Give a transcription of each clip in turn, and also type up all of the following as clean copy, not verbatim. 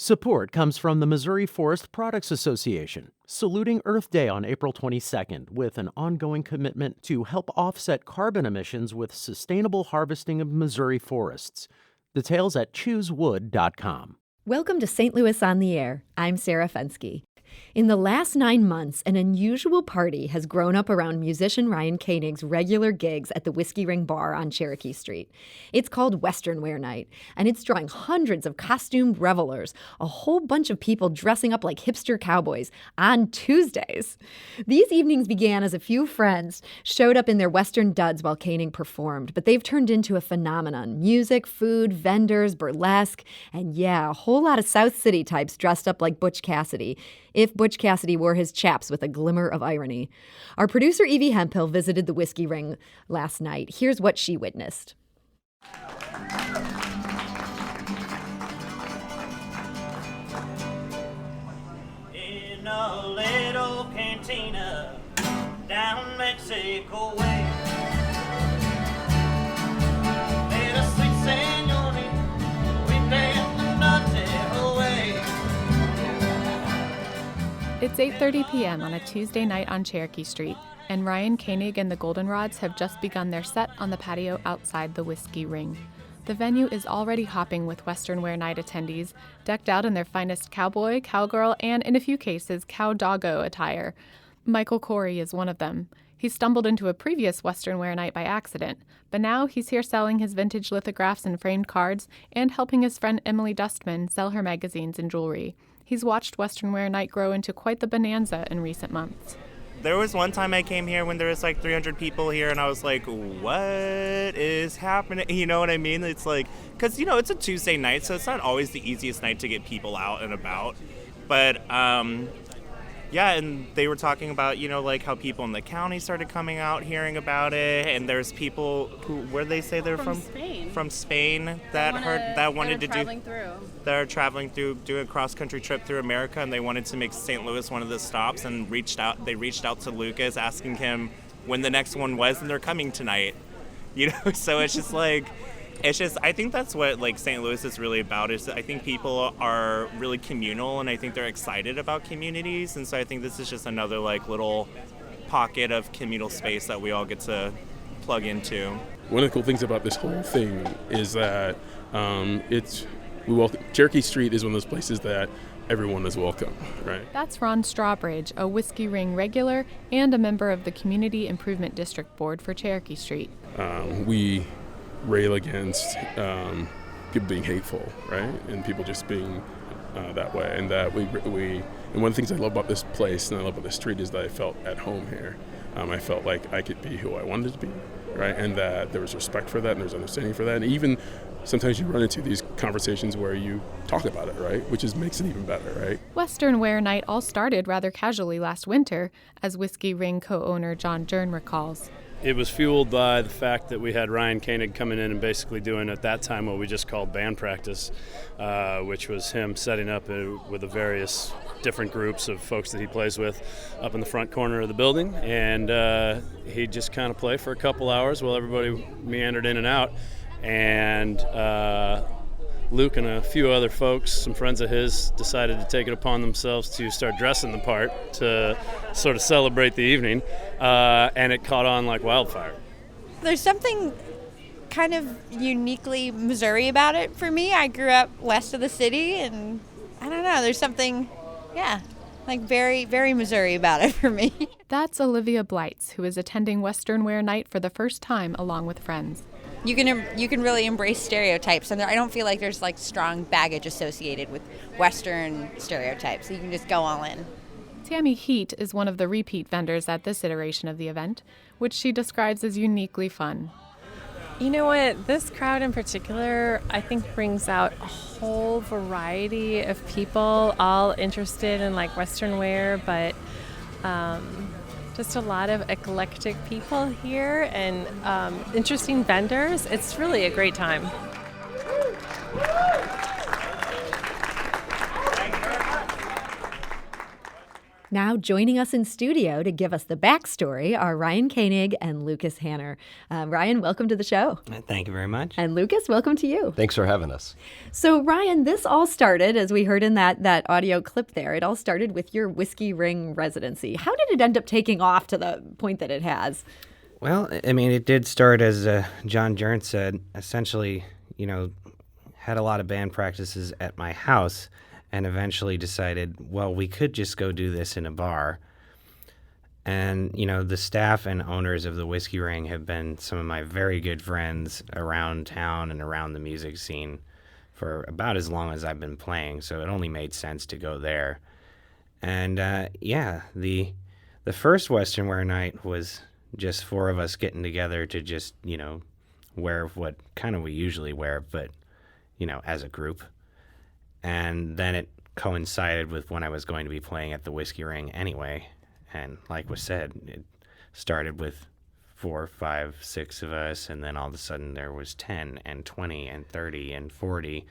Support comes from the Missouri Forest Products Association, saluting Earth Day on April 22nd with an ongoing commitment to help offset carbon emissions with sustainable harvesting of Missouri forests. Details at choosewood.com. Welcome to St. Louis on the Air. I'm Sarah Fenske. In the last 9 months, an unusual party has grown up around musician Ryan Koenig's regular gigs at the Whiskey Ring Bar on Cherokee Street. It's called Western Wear Night, and it's drawing hundreds of costumed revelers, a whole bunch of people dressing up like hipster cowboys, on Tuesdays. These evenings began as a few friends showed up in their Western duds while Koenig performed, but they've turned into a phenomenon. Music, food, vendors, burlesque, and yeah, a whole lot of South City types dressed up like Butch Cassidy, if Butch Cassidy wore his chaps with a glimmer of irony. Our producer Evie Hemphill visited the Whiskey Ring last night. Here's what she witnessed. In a little cantina down Mexico way, let us see, señorita, we dance the night away. It's 8:30 p.m. on a Tuesday night on Cherokee Street, and Ryan Koenig and the Goldenrods have just begun their set on the patio outside the Whiskey Ring. The venue is already hopping with Western Wear Night attendees, decked out in their finest cowboy, cowgirl, and, in a few cases, cow-doggo attire. Michael Corey is one of them. He stumbled into a previous Western Wear Night by accident, but now he's here selling his vintage lithographs and framed cards and helping his friend Emily Dustman sell her magazines and jewelry. He's watched Western Wear Night grow into quite the bonanza in recent months. There was one time I came here when there was like 300 people here, and I was like, what is happening? You know what I mean? It's like, because, you know, it's a Tuesday night, so it's not always the easiest night to get people out and about. But, yeah, and they were talking about, you know, like how people in the county started coming out, hearing about it, and there's people who, where they say they're from? Spain. From Spain that wanted to do. They're traveling through, doing a cross-country trip through America, and they wanted to make St. Louis one of the stops, and they reached out to Lucas, asking him when the next one was, and they're coming tonight. You know, so it's just like, I think that's what like St. Louis is really about. Is I think people are really communal, and I think they're excited about communities, and so I think this is just another like little pocket of communal space that we all get to plug into. One of the cool things about this whole thing is that Cherokee Street is one of those places that everyone is welcome, right? That's Ron Strawbridge, a Whiskey Ring regular and a member of the Community Improvement District Board for Cherokee Street. We rail against people being hateful, right? And people just being that way. And that we and one of the things I love about this place and I love about this street is that I felt at home here. I felt like I could be who I wanted to be, right? And that there was respect for that and there was understanding for that. And even sometimes you run into these conversations where you talk about it, right? Which makes it even better, right? Western Wear Night all started rather casually last winter, as Whiskey Ring co-owner John Jern recalls. It was fueled by the fact that we had Ryan Koenig coming in and basically doing at that time what we just called band practice, which was him setting up with the various different groups of folks that he plays with up in the front corner of the building. And he'd just kind of play for a couple hours while everybody meandered in and out. And Luke and a few other folks, some friends of his, decided to take it upon themselves to start dressing the part to sort of celebrate the evening, and it caught on like wildfire. There's something kind of uniquely Missouri about it for me. I grew up west of the city, and I don't know, there's something, like very, very Missouri about it for me. That's Olivia Blights, who is attending Western Wear Night for the first time along with friends. You can really embrace stereotypes, and I don't feel like there's like strong baggage associated with Western stereotypes. So you can just go all in. Tammy Heat is one of the repeat vendors at this iteration of the event, which she describes as uniquely fun. You know what? This crowd in particular, I think, brings out a whole variety of people, all interested in like Western wear, but just a lot of eclectic people here and interesting vendors. It's really a great time. Now joining us in studio to give us the backstory are Ryan Koenig and Lucas Hanner. Ryan, welcome to the show. Thank you very much. And Lucas, welcome to you. Thanks for having us. So Ryan, this all started, as we heard in that audio clip there, it all started with your Whiskey Ring residency. How did it end up taking off to the point that it has? Well, I mean, it did start, as John Jern said, essentially, had a lot of band practices at my house and eventually decided, well, we could just go do this in a bar. And, the staff and owners of the Whiskey Ring have been some of my very good friends around town and around the music scene for about as long as I've been playing, so it only made sense to go there. And, the first Western Wear night was just four of us getting together to just, wear what kind of we usually wear, but, as a group. And then it coincided with when I was going to be playing at the Whiskey Ring anyway. And like was said, it started with 4, 5, 6 of us, and then all of a sudden there was 10 and 20 and 30 and 40,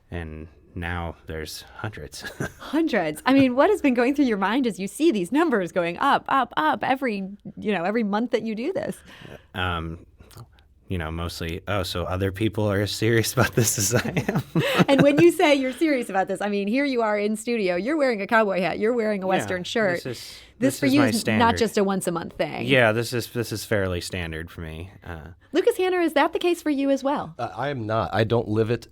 and now there's hundreds. Hundreds. I mean, what has been going through your mind as you see these numbers going up, up, up every month that you do this? Mostly, so other people are as serious about this as I am. And when you say you're serious about this, I mean, here you are in studio, you're wearing a cowboy hat, you're wearing a Western shirt. This for you is not just a once-a-month thing. Yeah, this is fairly standard for me. Lucas Hanner, is that the case for you as well? I am not. I don't live it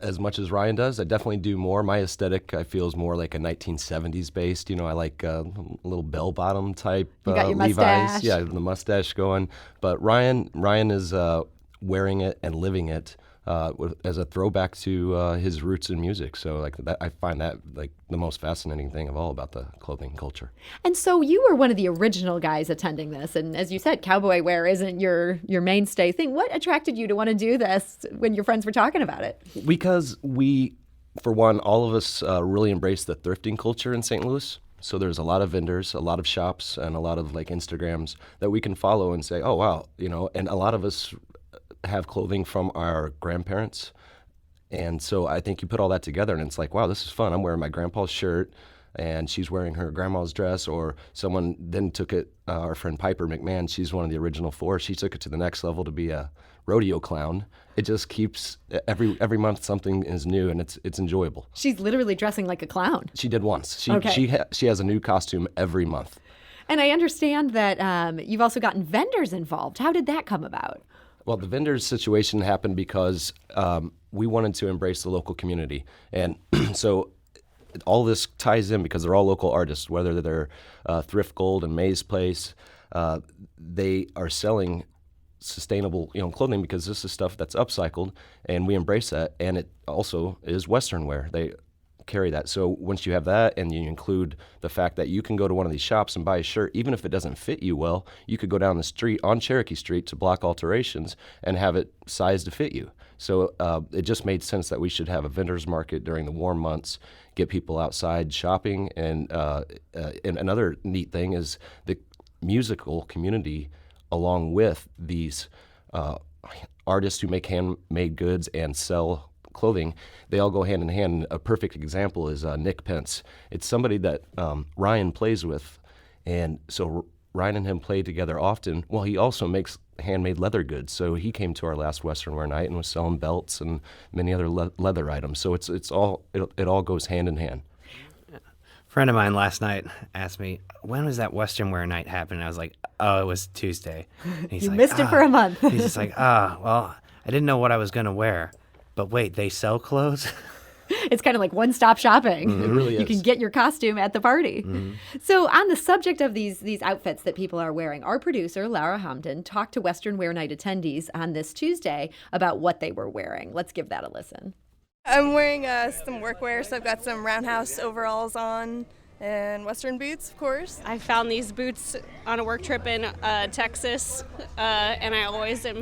as much as Ryan does. I definitely do more. My aesthetic, I feel, is more like a 1970s based. I like a little bell-bottom type you got your Levi's. mustache. Yeah, the mustache going. But Ryan is wearing it and living it as a throwback to his roots in music. So like that, I find that like the most fascinating thing of all about the clothing culture. And so you were one of the original guys attending this, and as you said, cowboy wear isn't your mainstay thing. What attracted you to want to do this when your friends were talking about it? Because we, for one, all of us really embrace the thrifting culture in St. Louis. So there's a lot of vendors, a lot of shops, and a lot of like Instagrams that we can follow and say, oh wow, and a lot of us have clothing from our grandparents. And so I think you put all that together and it's like, wow, this is fun. I'm wearing my grandpa's shirt and she's wearing her grandma's dress, or someone then took it, our friend Piper McMahon, she's one of the original four. She took it to the next level to be a rodeo clown. It just keeps, every month something is new and it's enjoyable. She's literally dressing like a clown. She did once. She has a new costume every month. And I understand that you've also gotten vendors involved. How did that come about? Well, the vendors situation happened because we wanted to embrace the local community. And so all this ties in because they're all local artists, whether they're Thrift Gold and Maze Place. They are selling sustainable clothing because this is stuff that's upcycled, and we embrace that. And it also is Western wear. They carry that. So once you have that and you include the fact that you can go to one of these shops and buy a shirt, even if it doesn't fit you well, you could go down the street on Cherokee Street to Block Alterations and have it sized to fit you. So it just made sense that we should have a vendor's market during the warm months, get people outside shopping. And another neat thing is the musical community, along with these artists who make handmade goods and sell clothing, they all go hand in hand. A perfect example is Nick Pence. It's somebody that Ryan plays with, and so Ryan and him play together often. Well, he also makes handmade leather goods, so he came to our last Western Wear night and was selling belts and many other leather items. So it all goes hand in hand. A friend of mine last night asked me, when was that Western Wear night happen? And I was like, oh, it was Tuesday. And he's you like, missed it for a month. He's just like, well, I didn't know what I was going to wear. But wait, they sell clothes? It's kind of like one-stop shopping. It really is. You can get your costume at the party. Mm-hmm. So on the subject of these outfits that people are wearing, our producer, Laura Hamden, talked to Western Wear Night attendees on this Tuesday about what they were wearing. Let's give that a listen. I'm wearing some workwear, so I've got some roundhouse overalls on and Western boots, of course. I found these boots on a work trip in Texas, and I always am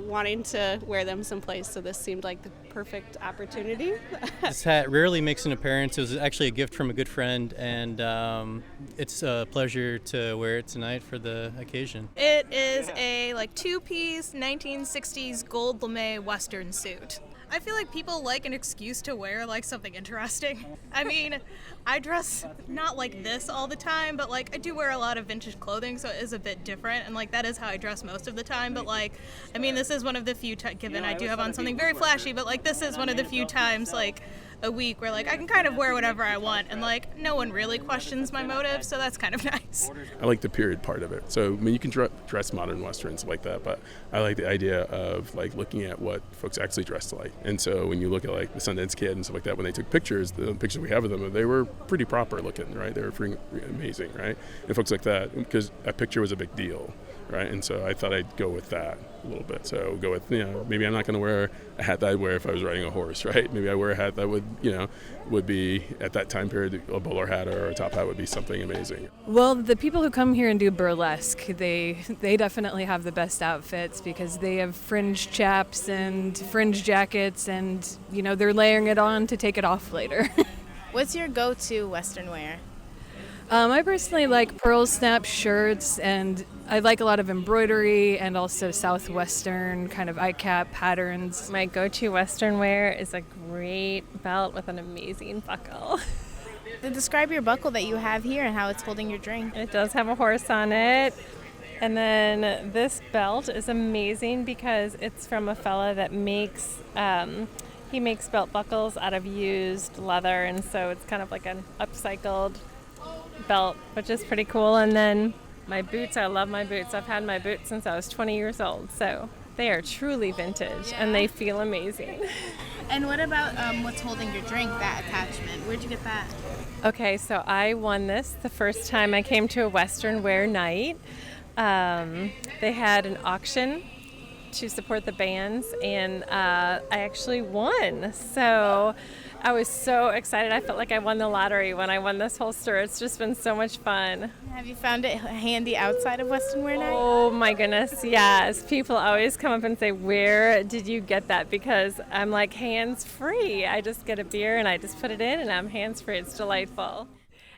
wanting to wear them someplace, so this seemed like the perfect opportunity. This hat rarely makes an appearance. It was actually a gift from a good friend, and it's a pleasure to wear it tonight for the occasion. It is a two-piece 1960s gold lame Western suit. I feel like people like an excuse to wear like something interesting. I mean, I dress not like this all the time, but like I do wear a lot of vintage clothing, so it is a bit different, and like that is how I dress most of the time. But like, I mean, this is one of the few given I do have on something very flashy, but like this is one of the few times like a week where like I can kind of wear whatever I want, and like no one really questions my motive, so that's kind of nice. I like the period part of it. So I mean, you can dress modern westerns like that, but I like the idea of like looking at what folks actually dressed like. And so when you look at like the Sundance Kid and stuff like that, when they took pictures, the pictures we have of them, they were pretty proper looking, right? They were pretty amazing, right? And folks like that, because a picture was a big deal, right? And so I thought I'd go with that a little bit. So go with, maybe I'm not going to wear a hat that I'd wear if I was riding a horse, right? Maybe I wear a hat that would be at that time period, a bowler hat or a top hat would be something amazing. Well, the people who come here and do burlesque, they definitely have the best outfits because they have fringe chaps and fringe jackets, and they're layering it on to take it off later. What's your go-to Western wear? I personally like pearl snap shirts, and I like a lot of embroidery and also Southwestern kind of ICAP patterns. My go-to Western wear is a great belt with an amazing buckle. Describe your buckle that you have here and how it's holding your drink. It does have a horse on it. And then this belt is amazing because it's from a fella that makes, he makes belt buckles out of used leather, and so it's kind of like an upcycled belt, which is pretty cool. And then my boots, I love my boots. I've had my boots since I was 20 years old, so they are truly vintage and they feel amazing. And what about what's holding your drink, that attachment? Where'd you get that? Okay, so I won this the first time I came to a Western wear night. They had an auction to support the bands, and I actually won. So I was so excited. I felt like I won the lottery when I won this holster. It's just been so much fun. Have you found it handy outside of Western Wear Night? Oh my goodness, yes. People always come up and say, where did you get that? Because I'm like hands-free. I just get a beer and I just put it in and I'm hands-free. It's delightful.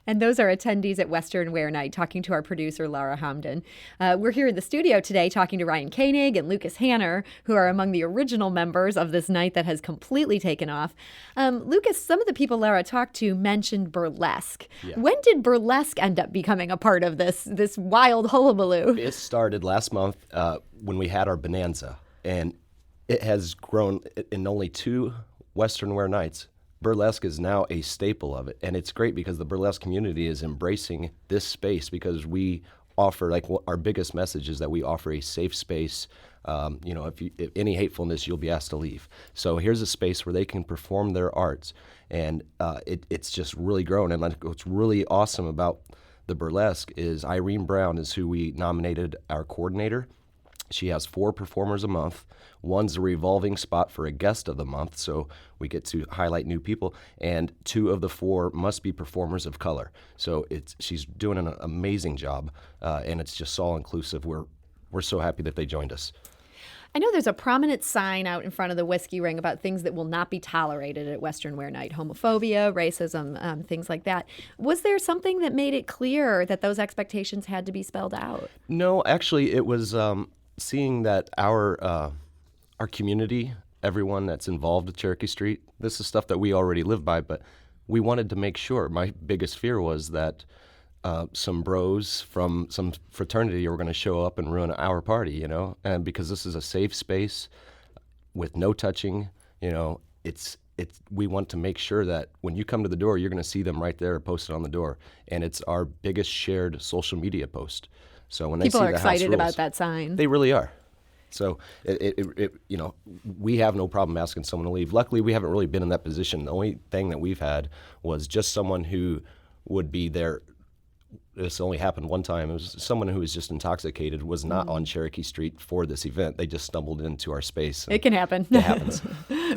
And those are attendees at Western Wear Night, talking to our producer, Laura Hamden. We're here in the studio today talking to Ryan Koenig and Lucas Hanner, who are among the original members of this night that has completely taken off. Lucas, some of the people Laura talked to mentioned burlesque. Yeah. When did burlesque end up becoming a part of this wild hullabaloo? It started last month when we had our Bonanza, and it has grown in only 2 Western Wear Nights. Burlesque is now a staple of it, and it's great because the burlesque community is embracing this space because we offer, our biggest message is that we offer a safe space. If any hatefulness, you'll be asked to leave. So here's a space where they can perform their arts, and it's just really grown. And what's really awesome about the burlesque is Irene Brown is who we nominated our coordinator. She has 4 performers a month. One's a revolving spot for a guest of the month, so we get to highlight new people. And 2 of the 4 must be performers of color. So she's doing an amazing job, and it's just all inclusive. We're so happy that they joined us. I know there's a prominent sign out in front of the Whiskey Ring about things that will not be tolerated at Western Wear Night: homophobia, racism, things like that. Was there something that made it clear that those expectations had to be spelled out? No, actually, it was seeing that our community, everyone that's involved with Cherokee Street, this is stuff that we already live by, but we wanted to make sure. My biggest fear was that some bros from some fraternity were going to show up and ruin our party, and because this is a safe space with no touching, we want to make sure that when you come to the door, you're going to see them right there posted on the door, and it's our biggest shared social media post. So when people they see are the excited house rules, about that sign. They really are. So we have no problem asking someone to leave. Luckily, we haven't really been in that position. The only thing that we've had was just someone who would be there. This only happened one time. It was someone who was just intoxicated, was not on Cherokee Street for this event. They just stumbled into our space. It can happen. It happens.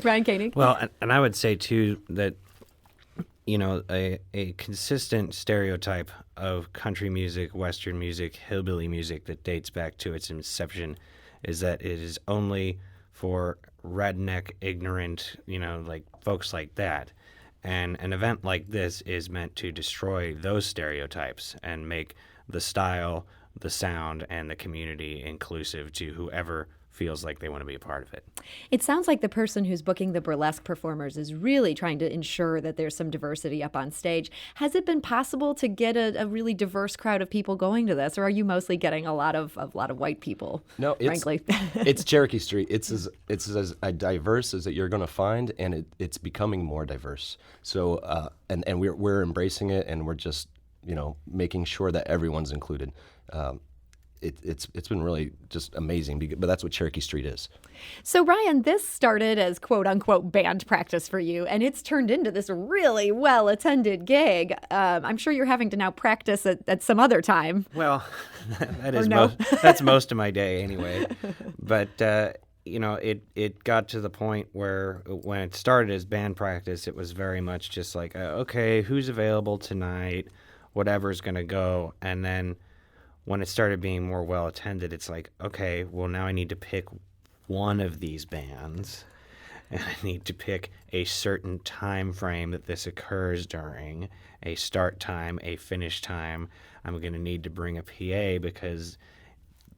Ryan Koenig? Well, and I would say, too, that a consistent stereotype of country music, Western music, hillbilly music that dates back to its inception is that it is only for redneck, ignorant, folks like that. And an event like this is meant to destroy those stereotypes and make the style, the sound, and the community inclusive to whoever feels like they want to be a part of it. It sounds like the person who's booking the burlesque performers is really trying to ensure that there's some diversity up on stage. Has it been possible to get a really diverse crowd of people going to this, or are you mostly getting a lot of white people? No, frankly. It's Cherokee Street. It's as diverse as that you're going to find, and it's becoming more diverse. So and we're embracing it, and we're just making sure that everyone's included. It's been really just amazing, but that's what Cherokee Street is. So, Ryan, this started as quote-unquote band practice for you, and it's turned into this really well-attended gig. I'm sure you're having to now practice at some other time. Well, that's most of my day anyway. But, it got to the point where when it started as band practice, it was very much just like, okay, who's available tonight? Whatever's going to go. And then when it started being more well attended, it's like, okay, well, now I need to pick one of these bands, and I need to pick a certain time frame that this occurs during, a start time, a finish time. I'm going to need to bring a PA because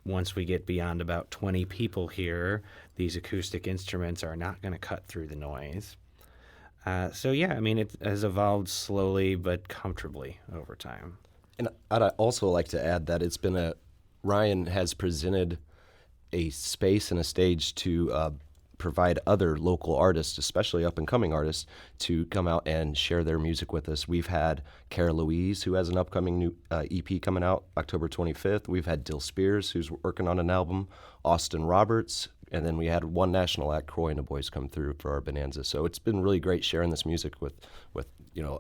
once we get beyond about 20 people here, these acoustic instruments are not going to cut through the noise. It has evolved slowly but comfortably over time. And I'd also like to add that Ryan has presented a space and a stage to provide other local artists, especially up-and-coming artists, to come out and share their music with us. We've had Cara Louise, who has an upcoming new EP coming out October 25th. We've had Dill Spears, who's working on an album, Austin Roberts, and then we had one national act, Croy and the Boys, come through for our Bonanza. So it's been really great sharing this music with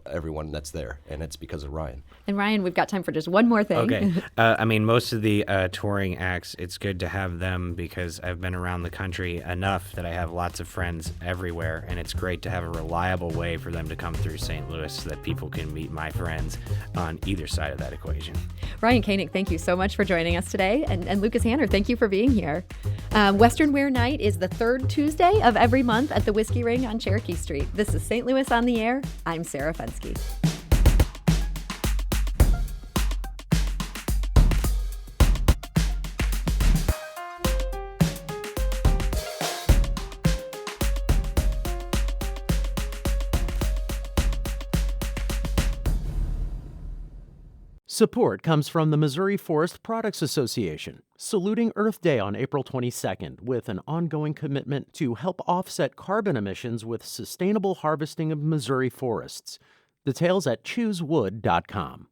everyone that's there, and it's because of Ryan. And Ryan, we've got time for just one more thing. Okay. Most of the touring acts, it's good to have them because I've been around the country enough that I have lots of friends everywhere, and it's great to have a reliable way for them to come through St. Louis so that people can meet my friends on either side of that equation. Ryan Koenig, thank you so much for joining us today. And Lucas Hanner, thank you for being here. Western Wear Night is the third Tuesday of every month at the Whiskey Ring on Cherokee Street. This is St. Louis on the Air. I'm Sarah Fenske. Support comes from the Missouri Forest Products Association, saluting Earth Day on April 22nd with an ongoing commitment to help offset carbon emissions with sustainable harvesting of Missouri forests. Details at choosewood.com.